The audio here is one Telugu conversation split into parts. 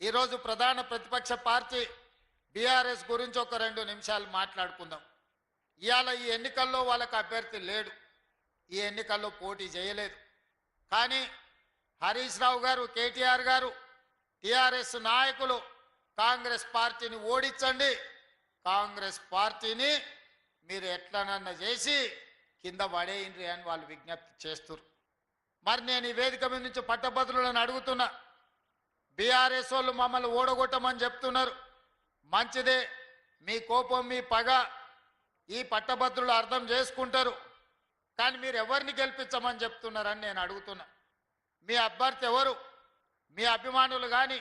ఈరోజు ప్రధాన ప్రతిపక్ష పార్టీ బీఆర్ఎస్ గురించి ఒక 2 నిమిషాలు మాట్లాడుకుందాం. ఇవాళ ఈ ఎన్నికల్లో వాళ్ళకి అభ్యర్థి లేడు, ఈ ఎన్నికల్లో పోటీ చేయలేదు. కానీ హరీష్ రావు గారు, కేటీఆర్ గారు, టీఆర్ఎస్ నాయకులు కాంగ్రెస్ పార్టీని ఓడించండి, కాంగ్రెస్ పార్టీని మీరు ఎట్లనన్నా చేసి కింద పడేయండి అని వాళ్ళు విజ్ఞప్తి చేస్తున్నారు. మరి నేను ఈ వేదిక మీద నుంచి పట్టభద్రులను అడుగుతున్నా, బీఆర్ఎస్ వాళ్ళు మమ్మల్ని ఓడగొట్టమని చెప్తున్నారు. మంచిదే, మీ కోపం మీ పగ ఈ పట్టభద్రులు అర్థం చేసుకుంటారు. కానీ మీరు ఎవరిని గెలిపించమని చెప్తున్నారని నేను అడుగుతున్నా. మీ అభ్యర్థి ఎవరు? మీ అభిమానులు కానీ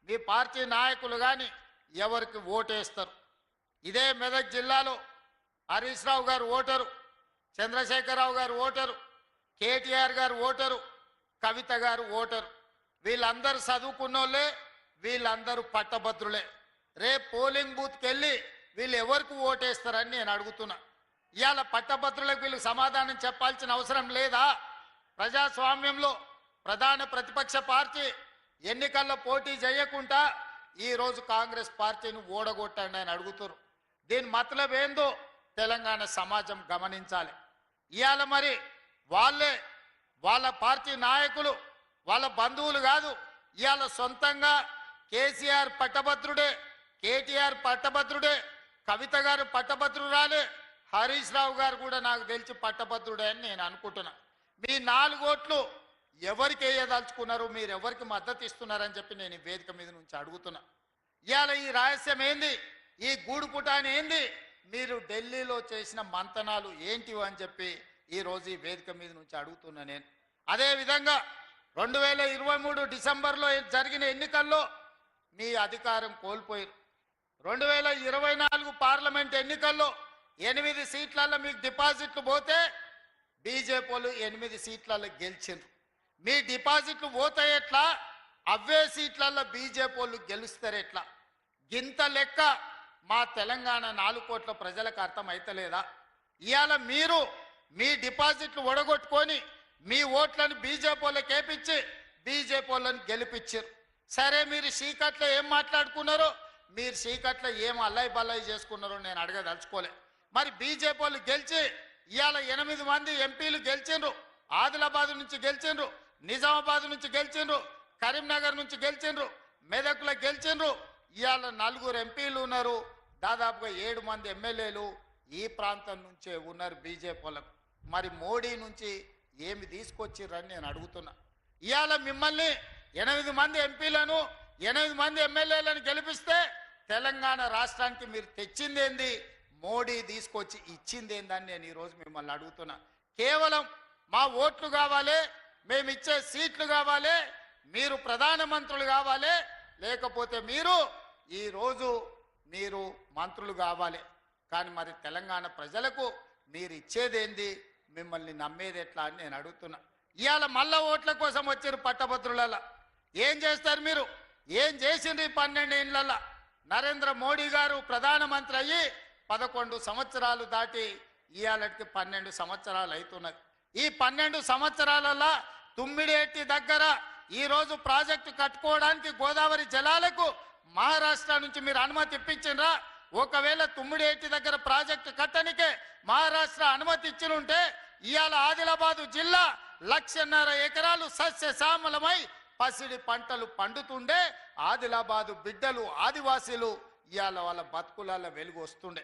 మీ పార్టీ నాయకులు కానీ ఎవరికి ఓటేస్తారు? ఇదే మెదక్ జిల్లాలో హరీష్ రావు గారు ఓటరు, చంద్రశేఖరరావు గారు ఓటరు, కేటీఆర్ గారు ఓటరు, కవిత గారు ఓటరు. వీళ్ళందరూ చదువుకున్నోళ్ళే, వీళ్ళందరూ పట్టభద్రులే. రేపు పోలింగ్ బూత్కి వెళ్ళి వీళ్ళు ఎవరికి ఓటేస్తారని నేను అడుగుతున్నా. ఇవాళ పట్టభద్రులకు వీళ్ళు సమాధానం చెప్పాల్సిన అవసరం లేదా? ప్రజాస్వామ్యంలో ప్రధాన ప్రతిపక్ష పార్టీ ఎన్నికల్లో పోటీ చేయకుండా ఈరోజు కాంగ్రెస్ పార్టీని ఓడగొట్టండి అని అడుగుతున్నారు. దీని మతలబ్ ఏందో తెలంగాణ సమాజం గమనించాలి. ఇవాళ మరి వాళ్ళే, వాళ్ళ పార్టీ నాయకులు, వాళ్ళ బంధువులు కాదు, ఇవాళ సొంతంగా కేసీఆర్ పట్టభద్రుడే, కేటీఆర్ పట్టభద్రుడే, కవిత గారు పట్టభద్రురాలే, హరీష్ రావు గారు కూడా నాకు తెలిసి పట్టభద్రుడే అని నేను అనుకుంటున్నా. మీ 4 ఓట్లు ఎవరికి వేయదలుచుకున్నారు, మీరు ఎవరికి మద్దతు ఇస్తున్నారని చెప్పి నేను ఈ వేదిక మీద నుంచి అడుగుతున్నా. ఇవాళ ఈ రహస్యం ఏంది, ఈ గూడుపుటాని ఏంది, మీరు ఢిల్లీలో చేసిన మంతనాలు ఏంటివి అని చెప్పి ఈరోజు ఈ వేదిక మీద నుంచి అడుగుతున్నా నేను. అదేవిధంగా 2023 డిసెంబర్లో జరిగిన ఎన్నికల్లో మీ అధికారం కోల్పోయారు. 2024 పార్లమెంట్ ఎన్నికల్లో 8 సీట్లలో మీకు డిపాజిట్లు పోతే బీజేపీ వాళ్ళు 8 సీట్లలో గెలిచిండ్రు. మీ డిపాజిట్లు పోతే ఎట్లా, అవే సీట్లలో బీజేపీ వాళ్ళు గెలుస్తారు ఎట్లా? గింత లెక్క మా తెలంగాణ 4 కోట్ల ప్రజలకు అర్థమైతలేదా? ఇవాళ మీరు మీ డిపాజిట్లు ఒడగొట్టుకొని మీ ఓట్లను బీజేపీ వాళ్ళకి వేపించి బీజేపీ వాళ్ళని గెలిపించారు. సరే, మీరు చీకట్లో ఏం మాట్లాడుకున్నారో, మీరు చీకట్లో ఏం అల్లాయి బల్లాయి చేసుకున్నారో నేను అడగదలుచుకోలే. మరి బీజేపీ వాళ్ళు గెలిచి ఇవాళ 8 మంది ఎంపీలు గెలిచిండ్రు. ఆదిలాబాద్ నుంచి గెలిచిండ్రు, నిజామాబాద్ నుంచి గెలిచిండ్రు, కరీంనగర్ నుంచి గెలిచిండ్రు, మెదక్లో గెలిచిండ్రు. ఇవాళ 4 ఎంపీలు ఉన్నారు, దాదాపుగా 7 మంది ఎమ్మెల్యేలు ఈ ప్రాంతం నుంచే ఉన్నారు బీజేపీ వాళ్ళకు. మరి మోడీ నుంచి ఏమి తీసుకొచ్చిర్రని నేను అడుగుతున్నా. ఇవాళ మిమ్మల్ని 8 మంది ఎంపీలను 8 మంది ఎమ్మెల్యేలను గెలిపిస్తే తెలంగాణ రాష్ట్రానికి మీరు తెచ్చిందేంది, మోడీ తీసుకొచ్చి ఇచ్చిందేందని నేను ఈరోజు మిమ్మల్ని అడుగుతున్నా. కేవలం మా ఓట్లు కావాలి, మేము ఇచ్చే సీట్లు కావాలి, మీరు ప్రధానమంత్రులు కావాలి, లేకపోతే ఈరోజు మీరు మంత్రులు కావాలి. కానీ మరి తెలంగాణ ప్రజలకు మీరు ఇచ్చేదేంది, మిమ్మల్ని నమ్మేది ఎట్లా అని నేను అడుగుతున్నా. ఇవాళ మళ్ళా ఓట్ల కోసం వచ్చారు పట్టభద్రులలో. ఏం చేస్తారు మీరు? ఏం చేసిండ్రు ఈ 12 ఏళ్ళల్లో? నరేంద్ర మోడీ గారు ప్రధానమంత్రి అయ్యి 11 సంవత్సరాలు దాటి ఇవాళకి 12 సంవత్సరాలు అవుతున్నది. ఈ 12 సంవత్సరాలలో తుమ్మిడిఎట్టి దగ్గర ఈరోజు ప్రాజెక్టు కట్టుకోవడానికి గోదావరి జలాలకు మహారాష్ట్ర నుంచి మీరు అనుమతి ఇప్పించిండ్రా? ఒకవేళ తుమ్మిడిఎట్టి దగ్గర ప్రాజెక్టు కట్టనికే మహారాష్ట్ర అనుమతి ఇచ్చినుంటే ఇవాళ ఆదిలాబాదు జిల్లా 1.5 ఎకరాలు సస్యశ్యామలమై పసిడి పంటలు పండుతుండే ఆదిలాబాదు బిడ్డలు, ఆదివాసీలు ఇవాళ వాళ్ళ బతుకులలో వెలుగు వస్తుండే.